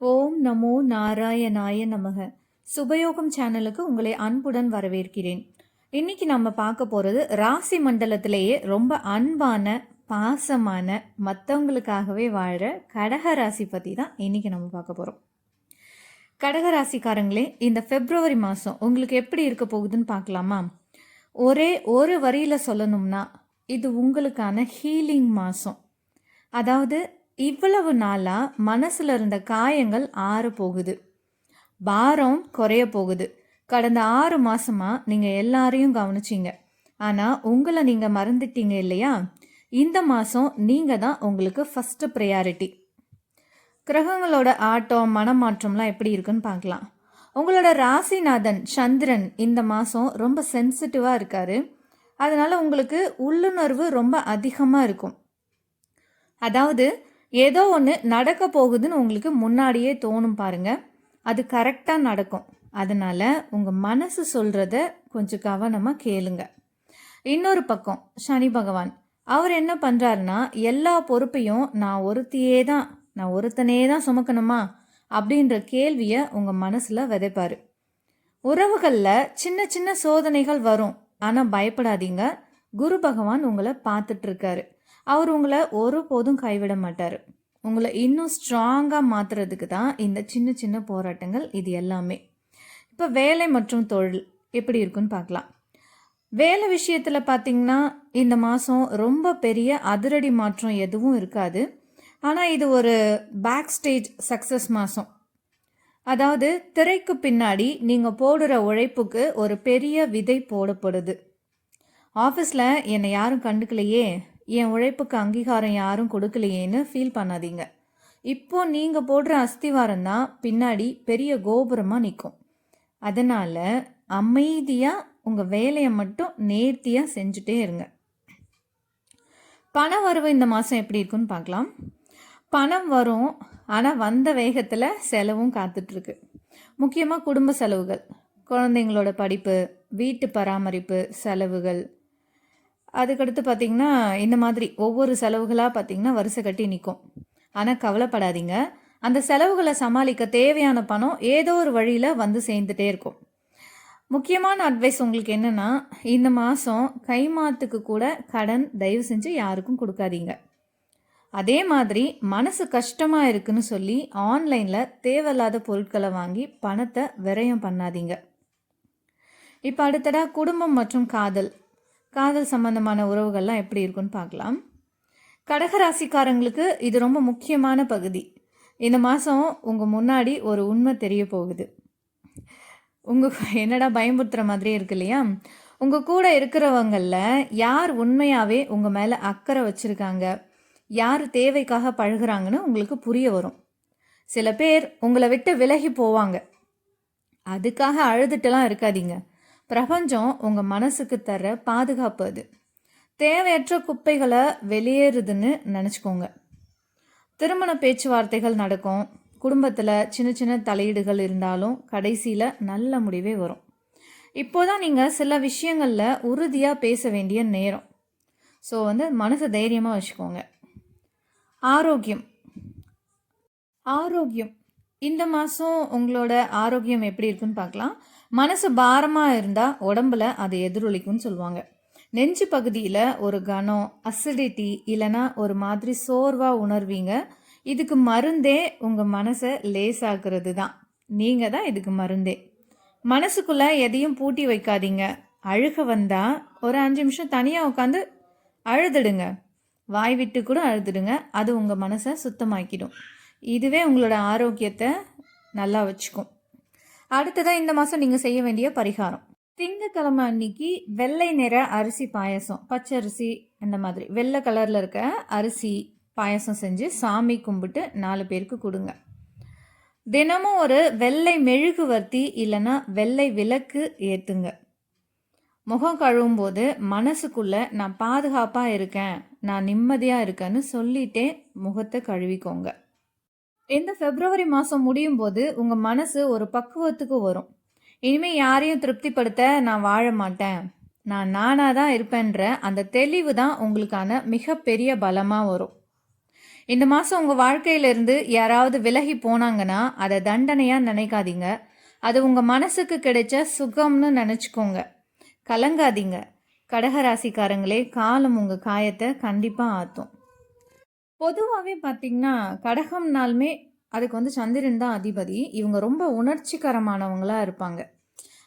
ஓம் நமோ நாராயணாய நமக. சுபயோகம் சேனலுக்கு உங்களை அன்புடன் வரவேற்கிறேன். இன்னைக்கு நம்ம பார்க்க போறது ராசி மண்டலத்திலேயே ரொம்ப அன்பான, பாசமான, மற்றவங்களுக்காகவே வாழ்ற கடக ராசி பத்தி தான் இன்னைக்கு நம்ம பார்க்க போறோம். கடக ராசிக்காரங்களே, இந்த பிப்ரவரி மாதம் உங்களுக்கு எப்படி இருக்க போகுதுன்னு பார்க்கலாமா? ஒரே ஒரு வரியில சொல்லணும்னா, இது உங்களுக்கான ஹீலிங் மாதம். அதாவது இவ்வளவு நாளா மனசுல இருந்த காயங்கள் ஆற போகுது, பாரம் குறைய போகுது. கடந்த 6 மாசமா நீங்க எல்லாரையும் கவனிச்சிங்க, ஆனா உங்களை நீங்க மறந்துட்டீங்க இல்லையா? இந்த மாசம் நீங்க தான் உங்களுக்கு ஃபர்ஸ்ட் ப்ரையாரிட்டி. கிரகங்களோட ஆட்டம் மனமாற்றம்லாம் எப்படி இருக்குன்னு பார்க்கலாம். உங்களோட ராசிநாதன் சந்திரன் இந்த மாதம் ரொம்ப சென்சிட்டிவாக இருக்காரு. அதனால உங்களுக்கு உள்ளுணர்வு ரொம்ப அதிகமாக இருக்கும். அதாவது ஏதோ ஒன்று நடக்க போகுதுன்னு உங்களுக்கு முன்னாடியே தோணும் பாருங்க, அது கரெக்டாக நடக்கும். அதனால உங்கள் மனசு சொல்கிறத கொஞ்சம் கவனமாக கேளுங்க. இன்னொரு பக்கம் சனி பகவான் அவர் என்ன பண்ணுறாருன்னா, எல்லா பொறுப்பையும் நான் ஒருத்தனே தான் சுமக்கணுமா அப்படின்ற கேள்வியை உங்கள் மனசில் விதைப்பார். உறவுகளில் சின்ன சின்ன சோதனைகள் வரும், ஆனால் பயப்படாதீங்க. குரு பகவான் உங்களை பார்த்துட்டு இருக்காரு. அவர் உங்களை ஒருபோதும் கைவிட மாட்டார். உங்களை இன்னும் ஸ்ட்ராங்காக மாற்றுறதுக்கு தான் இந்த சின்ன சின்ன போராட்டங்கள் இது எல்லாமே. இப்போ வேலை மற்றும் தொழில் எப்படி இருக்குன்னு பார்க்கலாம். வேலை விஷயத்தில் பார்த்தீங்கன்னா இந்த மாதம் ரொம்ப பெரிய அதிரடி மாற்றம் எதுவும் இருக்காது. ஆனால் இது ஒரு பேக் ஸ்டேஜ் சக்ஸஸ் மாதம். அதாவது திரைக்கு பின்னாடி நீங்கள் போடுற உழைப்புக்கு ஒரு பெரிய விதை போடப்படுது. ஆஃபீஸில் என்னை யாரும் கண்டுக்கலையே, என் உழைப்புக்கு அங்கீகாரம் யாரும் கொடுக்கலையேன்னு ஃபீல் பண்ணாதீங்க. இப்போ நீங்கள் போடுற அஸ்திவாரம் தான் பின்னாடி பெரிய கோபுரமாக நிற்கும். அதனால் அமைதியாக உங்கள் வேலையை மட்டும் நேர்த்தியாக செஞ்சுட்டே இருங்க. பண வரவு இந்த மாதம் எப்படி இருக்குன்னு பார்க்கலாம். பணம் வரும், ஆனால் வந்த வேகத்தில் செலவும் காத்துட்ருக்கு. முக்கியமாக குடும்ப செலவுகள், குழந்தைங்களோட படிப்பு, வீட்டு பராமரிப்பு செலவுகள், அதுக்கடுத்து பார்த்திங்கன்னா இந்த மாதிரி ஒவ்வொரு செலவுகளாக பார்த்திங்கன்னா வரிசை கட்டி நிற்கும். ஆனால் கவலைப்படாதீங்க, அந்த செலவுகளை சமாளிக்க தேவையான பணம் ஏதோ ஒரு வழியில் வந்து சேர்ந்துட்டே இருக்கும். முக்கியமான அட்வைஸ் உங்களுக்கு என்னென்னா, இந்த மாதம் கைமாத்துக்கு கூட கடன் தயவு செஞ்சு யாருக்கும் கொடுக்காதீங்க. அதே மாதிரி மனசு கஷ்டமாக இருக்குன்னு சொல்லி ஆன்லைனில் தேவையில்லாத பொருட்களை வாங்கி பணத்தை விரயம் பண்ணாதீங்க. இப்போ அடுத்ததாக குடும்பம் மற்றும் காதல் சம்பந்தமான உறவுகள்லாம் எப்படி இருக்குன்னு பார்க்கலாம். கடகராசிக்காரங்களுக்கு இது ரொம்ப முக்கியமான பகுதி. இந்த மாதம் உங்கள் முன்னாடி ஒரு உண்மை தெரிய போகுது. என்னடா பயமுறுத்துற மாதிரியே இருக்கு இல்லையா? உங்கள் கூட இருக்கிறவங்களில் யார் உண்மையாகவே உங்கள் மேலே அக்கறை வச்சுருக்காங்க, யார் தேவைக்காக பழகுறாங்கன்னு உங்களுக்கு புரிய வரும். சில பேர் உங்களை விட்டு விலகி போவாங்க, அதுக்காக அழுதுட்டுலாம் இருக்காதீங்க. பிரபஞ்சம் உங்கள் மனசுக்கு தர பாதுகாப்பு அது. தேவையற்ற குப்பைகளை வெளியேறுதுன்னு நினச்சிக்கோங்க. திருமண பேச்சுவார்த்தைகள் நடக்கும். குடும்பத்தில் சின்ன சின்ன தலையீடுகள் இருந்தாலும் கடைசியில் நல்ல முடிவே வரும். இப்போதான் நீங்கள் சில விஷயங்களில் உறுதியாக பேச வேண்டிய நேரம். ஸோ மனசை தைரியமாக வச்சுக்கோங்க. ஆரோக்கியம் இந்த மாதம் உங்களோட ஆரோக்கியம் எப்படி இருக்குன்னு பார்க்கலாம். மனசு பாரமாக இருந்தால் உடம்புல அது எதிரொலிக்கும்னு சொல்லுவாங்க. நெஞ்சு பகுதியில் ஒரு கனம், அசிடிட்டி இல்லைனா ஒரு மாதிரி சோர்வாக உணர்வீங்க. இதுக்கு மருந்தே உங்கள் மனசை லேசாக்குறது தான். நீங்கள் தான் இதுக்கு மருந்தே. மனசுக்குள்ளே எதையும் பூட்டி வைக்காதீங்க. அழுக வந்தால் ஒரு 5 நிமிஷம் தனியாக உட்காந்து அழுதுடுங்க. வாய் விட்டு கூட அழுதுடுங்க. அது உங்கள் மனசை சுத்தமாக்கிடும். இதுவே உங்களோட ஆரோக்கியத்தை நல்லா வச்சுக்கும். அடுத்ததான் இந்த மாதம் நீங்கள் செய்ய வேண்டிய பரிகாரம். திங்கக்கிழமை அன்னைக்கு வெள்ளை நிற அரிசி பாயசம், பச்சரிசி இந்த மாதிரி வெள்ளை கலரில் இருக்க அரிசி பாயசம் செஞ்சு சாமி கும்பிட்டு 4 பேருக்கு கொடுங்க. தினமும் ஒரு வெள்ளை மெழுகுவர்த்தி இல்லைன்னா வெள்ளை விளக்கு ஏற்றுங்க. முகம் கழுவும் போது மனசுக்குள்ளே நான் பாதுகாப்பாக இருக்கேன், நான் நிம்மதியாக இருக்கேன்னு சொல்லிட்டே முகத்தை கழுவிக்கோங்க. இந்த பிப்ரவரி மாதம் முடியும் போது உங்கள் மனசு ஒரு பக்குவத்துக்கு வரும். இனிமேல் யாரையும் திருப்திப்படுத்த நான் வாழ மாட்டேன், நான் நானாக தான் இருப்பேன்ற அந்த தெளிவு தான் உங்களுக்கான மிகப்பெரிய பலமாக வரும். இந்த மாதம் உங்கள் வாழ்க்கையிலிருந்து யாராவது விலகி போனாங்கன்னா அதை தண்டனையாக நினைக்காதீங்க. அது உங்கள் மனசுக்கு கிடைச்ச சுகம்னு நினச்சிக்கோங்க. கலங்காதீங்க. கடகராசிக்காரங்களே, காலம் உங்கள் காயத்தை கண்டிப்பாக ஆற்றும். பொதுவாகவே பார்த்திங்கன்னா கடகம்னாலுமே அதுக்கு சந்திரன் தான் அதிபதி. இவங்க ரொம்ப உணர்ச்சிகரமானவங்களாக இருப்பாங்க.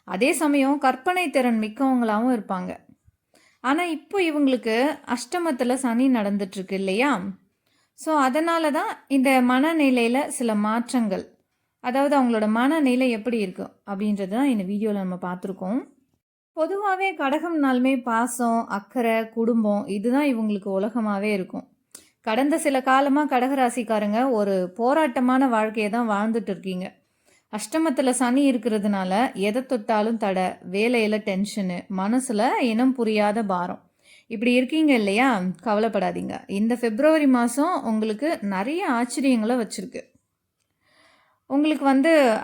அதே சமயம் கற்பனை திறன் மிக்கவங்களாகவும் இருப்பாங்க. ஆனால் இப்போ இவங்களுக்கு அஷ்டமத்தில் சனி நடந்துட்டுருக்கு இல்லையா? ஸோ அதனால தான் இந்த மனநிலையில் சில மாற்றங்கள், அதாவது அவங்களோட மனநிலை எப்படி இருக்கும் அப்படின்றது தான் இந்த வீடியோவில் நம்ம பார்த்துருக்கோம். பொதுவாகவே கடகம்னாலுமே பாசம், அக்கறை, குடும்பம் இதுதான் இவங்களுக்கு உலகமாகவே இருக்கும். கடந்த சில காலமாக கடகராசிக்காரங்க ஒரு போராட்டமான வாழ்க்கையை தான் வாழ்ந்துட்டு இருக்கீங்க. அஷ்டமத்தில் சனி இருக்கிறதுனால எதை தொட்டாலும் தடை, வேலையில் டென்ஷனு, மனசில் இனம் புரியாத பாரம், இப்படி இருக்கீங்க இல்லையா? கவலைப்படாதீங்க. இந்த பிப்ரவரி மாதம் உங்களுக்கு நிறைய ஆச்சரியங்களை வச்சுருக்கு. உங்களுக்கு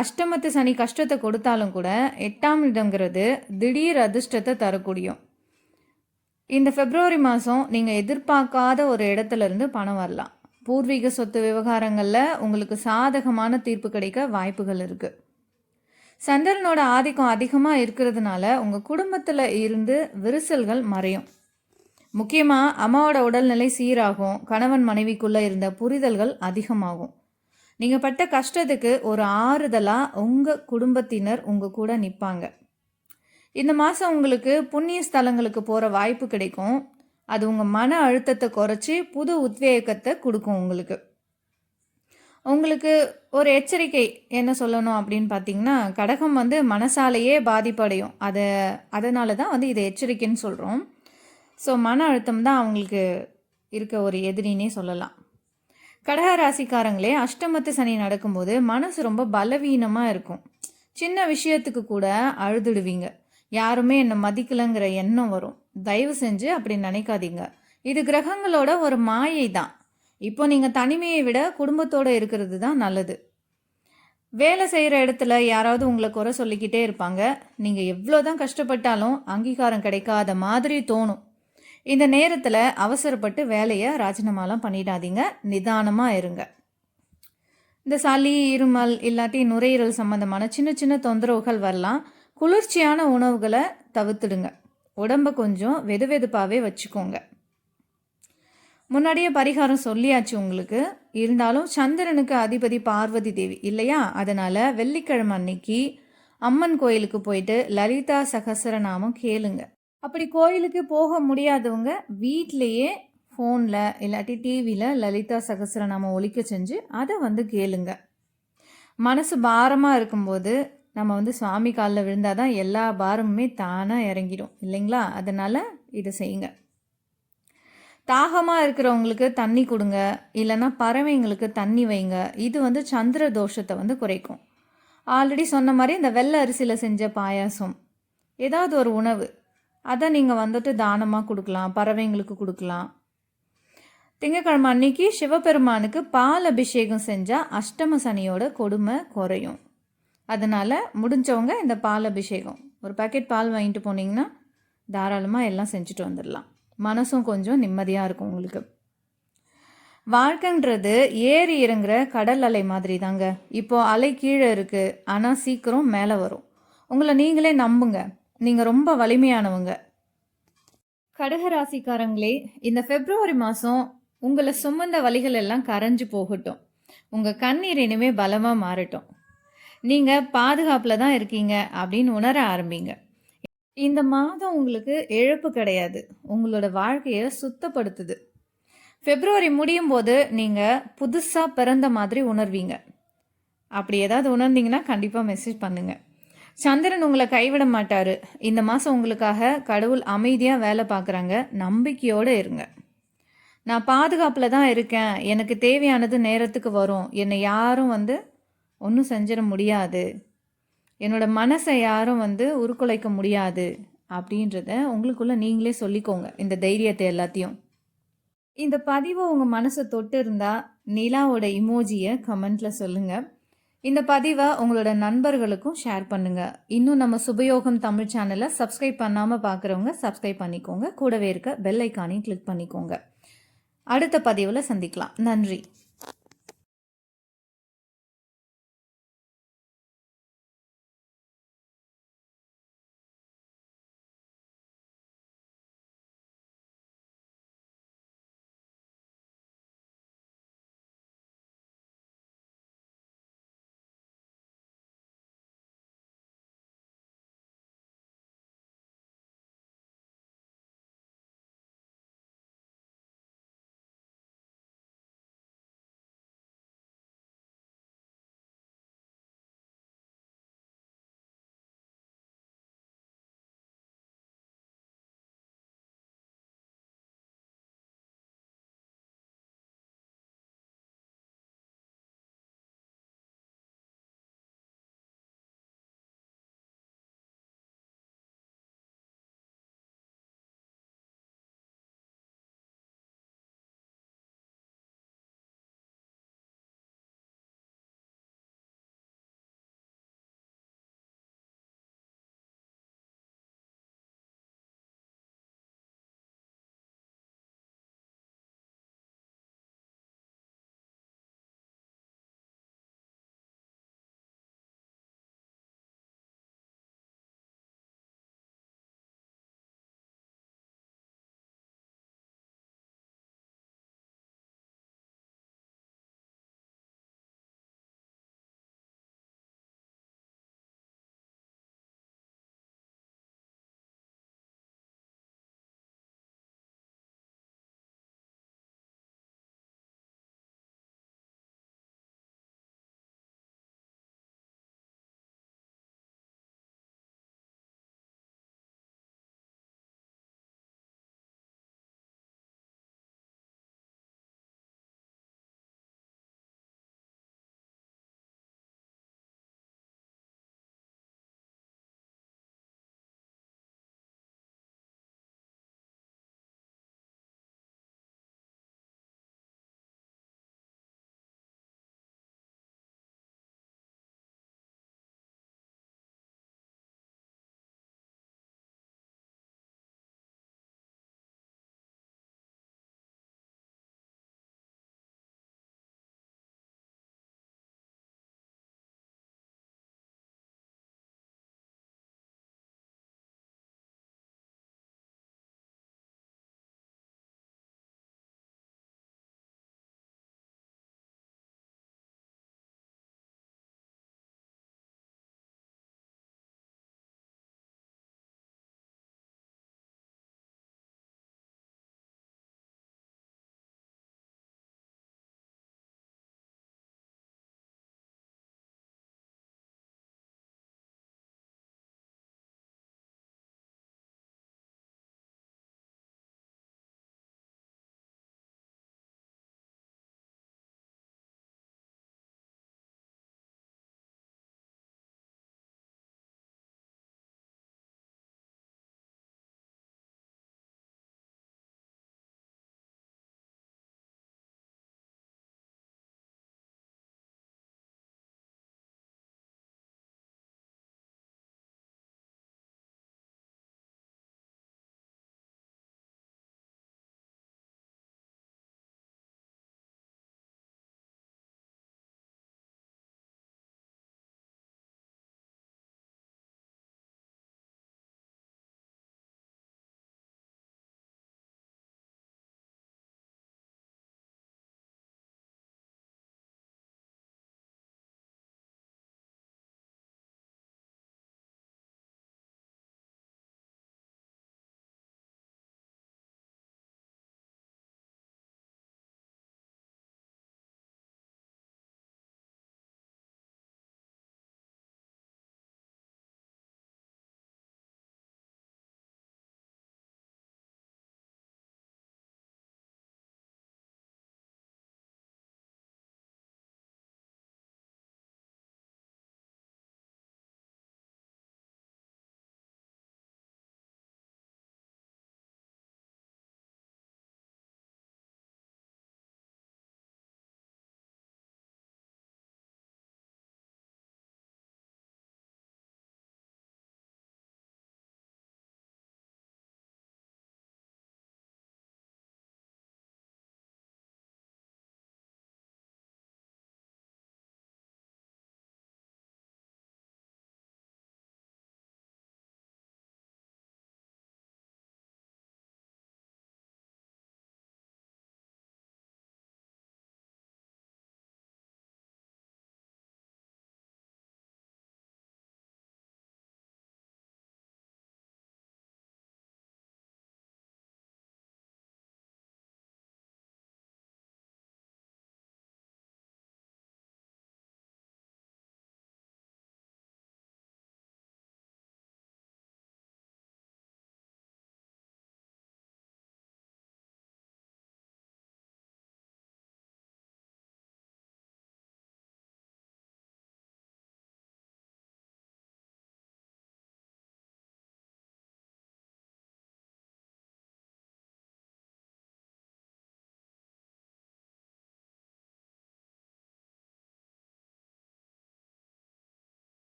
அஷ்டமத்து சனி கஷ்டத்தை கொடுத்தாலும் கூட 8ஆம் இடங்கிறது திடீர் அதிர்ஷ்டத்தை தரக்கூடியும். இந்த பிப்ரவரி மாதம் நீங்கள் எதிர்பார்க்காத ஒரு இடத்துல இருந்து பணம் வரலாம். பூர்வீக சொத்து விவகாரங்களில் உங்களுக்கு சாதகமான தீர்ப்பு கிடைக்க வாய்ப்புகள் இருக்குது. சந்திரனோட ஆதிக்கம் அதிகமாக இருக்கிறதுனால உங்கள் குடும்பத்தில் இருந்து விரிசல்கள் மறையும். முக்கியமாக அம்மாவோட உடல்நிலை சீராகும். கணவன் மனைவிக்குள்ளே இருந்த புரிதல்கள் அதிகமாகும். நீங்கள் பட்ட கஷ்டத்துக்கு ஒரு ஆறுதலாக உங்கள் குடும்பத்தினர் உங்கள் கூட நிற்பாங்க. இந்த மாதம் உங்களுக்கு புண்ணிய ஸ்தலங்களுக்கு போகிற வாய்ப்பு கிடைக்கும். அது உங்கள் மன அழுத்தத்தை குறைச்சி புது உத்வேகத்தை கொடுக்கும். உங்களுக்கு ஒரு எச்சரிக்கை என்ன சொல்லணும் அப்படின்னு பார்த்தீங்கன்னா, கடகம் மனசாலேயே பாதிப்படையும். அதனால தான் இதை எச்சரிக்கைன்னு சொல்கிறோம். ஸோ மன அழுத்தம் தான் அவங்களுக்கு இருக்க ஒரு எதிரினே சொல்லலாம். கடக ராசிக்காரங்களே, அஷ்டமத்து சனி நடக்கும்போது மனசு ரொம்ப பலவீனமாக இருக்கும். சின்ன விஷயத்துக்கு கூட அழுதுடுவீங்க. யாருமே என்னை மதிக்கலைங்கிற எண்ணம் வரும். தயவு செஞ்சு அப்படி நினைக்காதீங்க. இது கிரகங்களோட ஒரு மாயை தான். இப்போ நீங்கள் தனிமையை விட குடும்பத்தோடு இருக்கிறது தான் நல்லது. வேலை செய்கிற இடத்துல யாராவது உங்களை குறை சொல்லிக்கிட்டே இருப்பாங்க. நீங்கள் எவ்வளோ தான் கஷ்டப்பட்டாலும் அங்கீகாரம் கிடைக்காத மாதிரி தோணும். இந்த நேரத்தில் அவசரப்பட்டு வேலையை ராஜினாமாலாம் பண்ணிடாதீங்க. நிதானமாக இருங்க. இந்த சளி, இருமல் இல்லாட்டி நுரையீரல் சம்மந்தமான சின்ன சின்ன தொந்தரவுகள் வரலாம். குளிர்ச்சியான உணவுகளை தவிர்த்துடுங்க. உடம்பை கொஞ்சம் வெதுவெதுப்பாகவே வச்சுக்கோங்க. முன்னாடியே பரிகாரம் சொல்லியாச்சு உங்களுக்கு. இருந்தாலும் சந்திரனுக்கு அதிபதி பார்வதி தேவி இல்லையா? அதனால் வெள்ளிக்கிழமை அன்னைக்கு அம்மன் கோயிலுக்கு போயிட்டு லலிதா சகஸ்ரநாமம் கேளுங்க. அப்படி கோயிலுக்கு போக முடியாதவங்க வீட்டிலையே ஃபோனில் இல்லாட்டி டிவியில் லலிதா சகஸ்ரநாமம் ஒலிக்க செஞ்சு அதை கேளுங்க. மனசு பாரமாக இருக்கும்போது நம்ம சுவாமி காலில் விழுந்தால் தான் எல்லா பாரமுமே தானாக இறங்கிடும் இல்லைங்களா? அதனால் இதை செய்யுங்க. தாகமாக இருக்கிறவங்களுக்கு தண்ணி கொடுங்க, இல்லைன்னா பறவைங்களுக்கு தண்ணி வைங்க. இது சந்திர தோஷத்தை குறைக்கும். ஆல்ரெடி சொன்ன மாதிரி இந்த வெள்ளை அரிசியில் செஞ்ச பாயாசம், ஏதாவது ஒரு உணவு அதை நீங்கள் தானமாக கொடுக்கலாம், பறவைங்களுக்கு கொடுக்கலாம். திங்கக்கிழமை அன்னைக்கு சிவபெருமானுக்கு பால் அபிஷேகம் செஞ்சால் அஷ்டம சனியோட கொடுமை குறையும். அதனால் முடிஞ்சவங்க இந்த பால் அபிஷேகம் ஒரு பாக்கெட் பால் வாங்கிட்டு போனீங்கன்னா தாராளமாக எல்லாம் செஞ்சுட்டு வந்துடலாம். மனசும் கொஞ்சம் நிம்மதியாக இருக்கும் உங்களுக்கு. வாழ்க்கைன்றது ஏறி இறங்குற கடல் அலை மாதிரி தாங்க. இப்போது அலை கீழே இருக்குது, ஆனால் சீக்கிரம் மேலே வரும். உங்களை நீங்களே நம்புங்க. நீங்கள் ரொம்ப வலிமையானவங்க. கடகராசிக்காரங்களே, இந்த பிப்ரவரி மாதம் உங்களை சுமந்த வலிகள் எல்லாம் கரைஞ்சு போகட்டும். உங்கள் கண்ணீர் இனிமேல் பலமாக மாறட்டும். நீங்கள் பாதுகாப்பில் தான் இருக்கீங்க அப்படின்னு உணர ஆரம்பிங்க. இந்த மாதம் உங்களுக்கு இழப்பு கிடையாது, உங்களோட வாழ்க்கையை சுத்தப்படுத்துது. பிப்ரவரி முடியும் போது நீங்கள் புதுசாக பிறந்த மாதிரி உணர்வீங்க. அப்படி ஏதாவது உணர்ந்தீங்கன்னா கண்டிப்பாக மெசேஜ் பண்ணுங்கள். சந்திரன் உங்களை கைவிட மாட்டார். இந்த மாதம் உங்களுக்காக கடவுள் அமைதியாக வேலை பார்க்குறாங்க. நம்பிக்கையோடு இருங்க. நான் பாதுகாப்பில் தான் இருக்கேன், எனக்கு தேவையானது நேரத்துக்கு வரும், என்னை யாரும் ஒன்றும் செஞ்சிட முடியாது, என்னோட மனசை யாரும் உருக்குலைக்க முடியாது அப்படின்றத உங்களுக்குள்ளே நீங்களே சொல்லிக்கோங்க. இந்த தைரியத்தை எல்லாத்தையும். இந்த பதிவை உங்கள் மனசை தொட்டு இருந்தால் நிலாவோட இமோஜியை கமெண்ட்டில் சொல்லுங்கள். இந்த பதிவை உங்களோட நண்பர்களுக்கும் ஷேர் பண்ணுங்கள். இன்னும் நம்ம சுபயோகம் தமிழ் சேனலை சப்ஸ்கிரைப் பண்ணாமல் பார்க்குறவங்க சப்ஸ்கிரைப் பண்ணிக்கோங்க. கூடவே இருக்க பெல் ஐக்கானையும் கிளிக் பண்ணிக்கோங்க. அடுத்த பதிவில் சந்திக்கலாம். நன்றி.